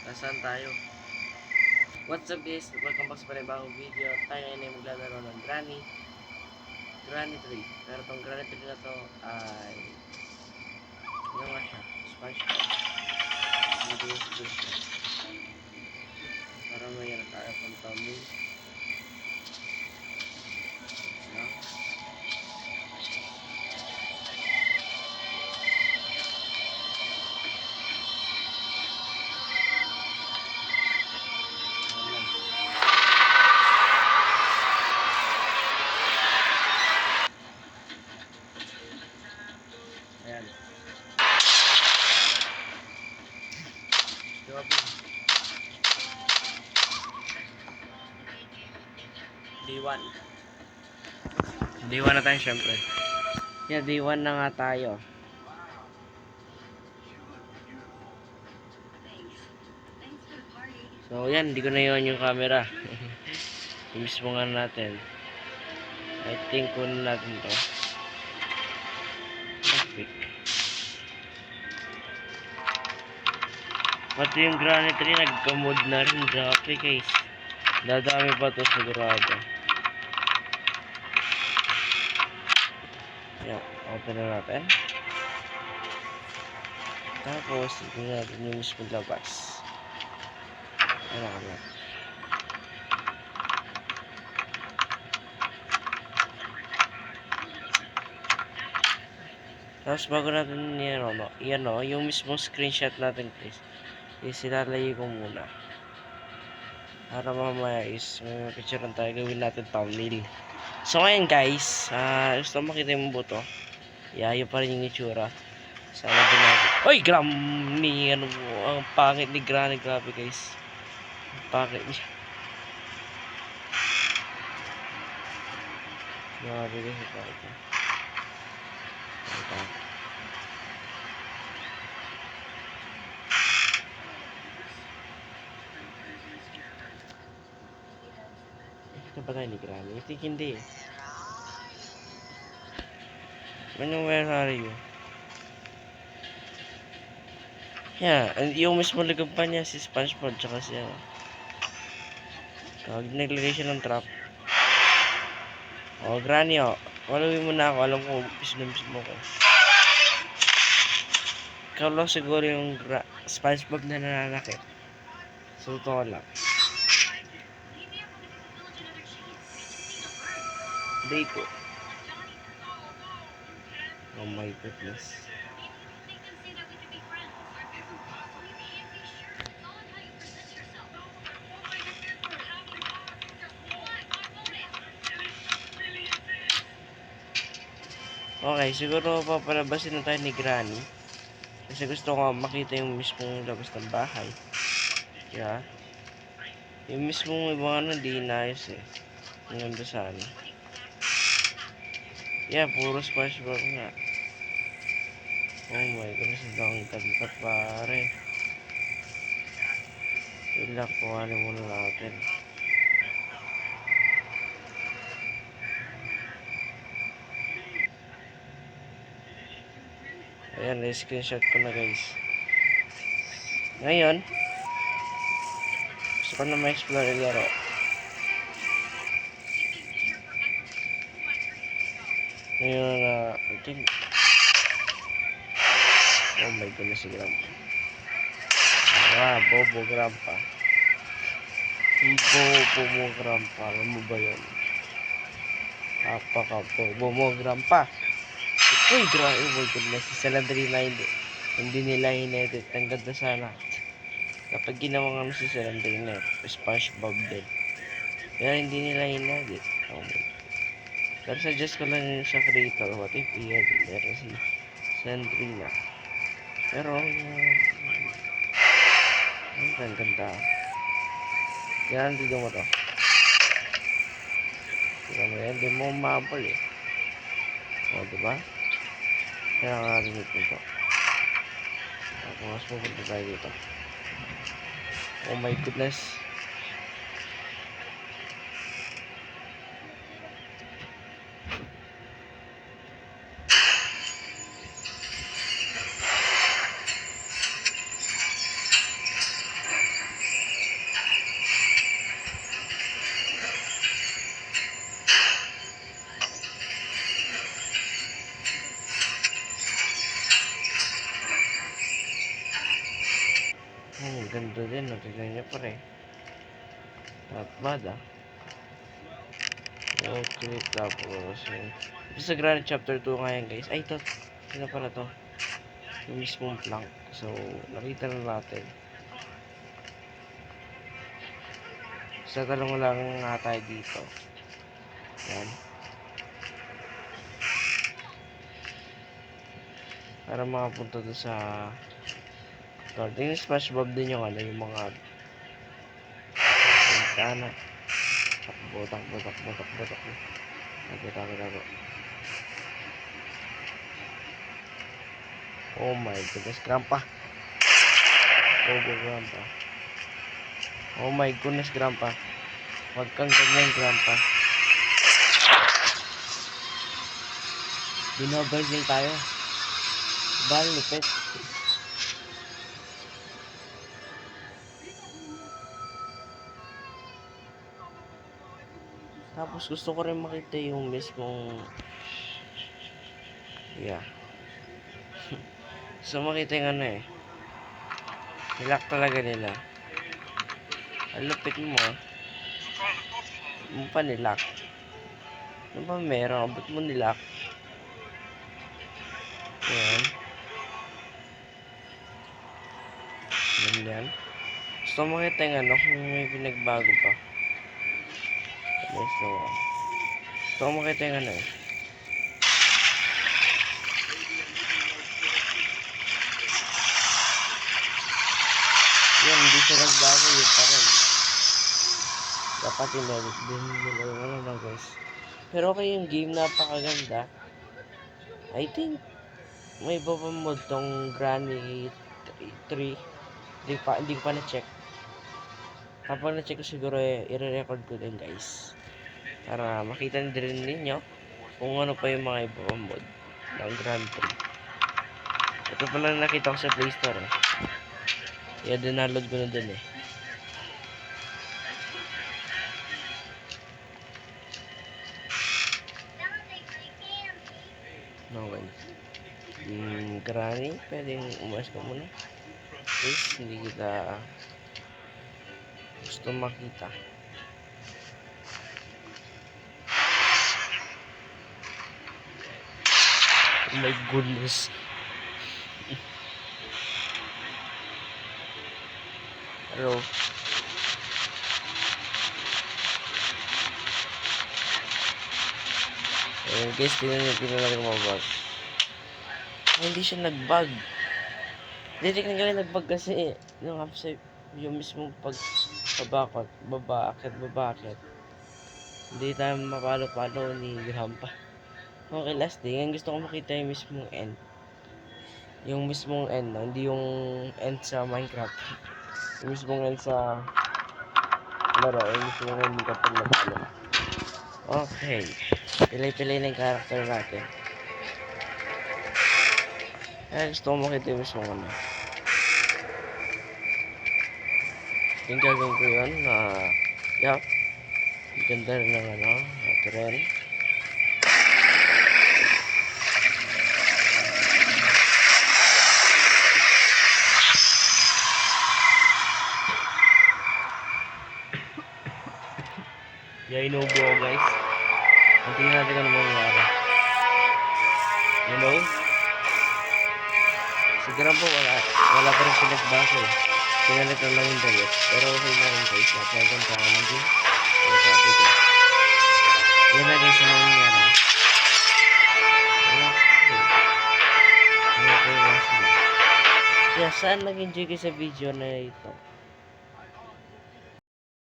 Nasaan tayo? What's up guys? Welcome back sa panibagong video. Tayo ngayon ay maglalaro ng Granny 3. Pero tong Granny 3 na to ay ano nga siya? SpongeBob. Hindi yung SpongeBob. Parang mayroon tayo pang Tommy. No? Ayan. Grabe. D1. D1 na tayo syempre. Yeah, D1 na nga tayo. So yan, hindi ko na iwan yung camera. Imis mo nga natin. I think kunin natin to. Traffic. Pati yung Granny 3 nagka-mod na rin. Grabe guys. Dadami pa to sigurado. Yan, open na natin. Tapos, tignan natin yung mismong labas. Ayan kami. Tapos bago natin yan o, yung mismong screenshot natin guys, is ilalagay ko muna. Para mamaya is may picture tayo, gawin natin thumbnail. So ngayon guys, gusto makita yung buto. Yeah, yun pa rin yung itsura. Sana din natin. Oy, ni ano mo, ang pangit ni Granny, grabe guys. Ang pangit niya. Grabe guys, ang pangit niya. Ito ba tayo ni Granny? I think hindi eh. Where are you? Yeah, yung mismo lagab pa niya si SpongeBob tsaka siya. Naglagay siya ng trap. Oh, Granny oh. Followin mo na ako. Alam ko, mismo ko. Ikaw lang siguro yung SpongeBob na nananakit. So, totoo lang. Day po. Oh my goodness. Okay, siguro papalabasin na tayo ni Granny. Kasi gusto ko makita yung mismong labas ng bahay. Yeah. Yung mismong ibang ano, di inayos eh. Ang ganda sana. Yeah, puro SpongeBob nga. Oh my goodness, ang ganda pare. Ilak, kuhanin muna natin. Ayan, na-screenshot ko na guys. Ngayon, gusto ko na ma-explore yung laro. Ngayon, I think... Oh my goodness, si Grandpa. Bobo Grandpa. Bobo mo Grandpa. Alam mo ba yun? Bobo mo Grandpa. Uy, grabe. Oh my goodness. Sa Landry na hindi nila hinedit. Ang ganda sana. Kapag ginawa nga si Landry na SpongeBob din. Kaya hindi nila hinedit. Oh my God. Pero suggest ko lang yun sa creator. What if i-edit? Pero si Landry na. Pero, ang ganda. Yan, dito mo to. Diba mo yan? Hindi mo mapal eh. O, diba? Kaya nakarinig nito. Tapos, pupunta tayo dito. Oh my goodness. Ganda din. No? Tignan nyo pre. Not bad ah. Okay, tapos yun. Sa Granite Chapter 2 ngayon guys. Ay, ito. Sino pala to? Yung mismong plank. So, nakita na natin. Sa talong lang nga tayo dito. Yan. Para makapunta doon sa Tingin SpongeBob din yung ano, yung mga bintana. Takbo. Tago. Oh my goodness, Grandpa. Grandpa. Oh my goodness, Grandpa. Huwag kang ganyan, Grandpa. Binobaging tayo. Lupit. Tapos gusto ko rin makita yung mismong so makita yung ano eh. Nilak talaga nila. Ang lupit mo ah. Mo pa nilak. Ano ba meron? Ba't mo nilak? Ayan. Ganyan. Gusto mo makita yung ano kung may pinagbago pa. Gusto mo makita yung ano eh. Yan, hindi siya nagbago yun pa rin. Dapat in-edit din nila yung ano na guys. Pero okay yung game, napakaganda. I think may iba pa mod tong Granny 3. Hindi ko pa na-check. Kapag na-check ko siguro i-record ko din guys. Para makita din ninyo kung ano pa yung mga iba pa mod ng Granny 3. Ito pala nakita ko sa Play Store eh. Kaya dinaload ko na din eh. Okay. Granny, pwedeng umas ka muna. Please, hindi kita gusto makita. Oh my goodness. Hello. Guys, tingnan natin mabag. Hindi siya nag-bug. Tingnan nyo rin nag-bug kasi yung mismong babakit. Hindi tayo mapalo-palo ni Grandpa. Okay, last day. Ngayon gusto ko makita yung mismong end. Yung mismong end, no? Hindi yung end sa Minecraft. Yung mismong end sa laro. Yung mismong end kapag natalo. Okay. Pilay-pilay na yung character natin. Gusto ko makita yung mismong ano. Yung gagawin ko yun na ganda rin ng ano, tren. Inuubo ako guys. Tingnan natin kung ano mangyayari. Hello? Siguro po wala pa rin pinagbago eh. Pinalit na lang yung damit. Pero okay na rin guys. Napagkan pa ako ng game. Yan na guys ang nangyayari. Kaya saan nag-enjoy kayo sa video na ito?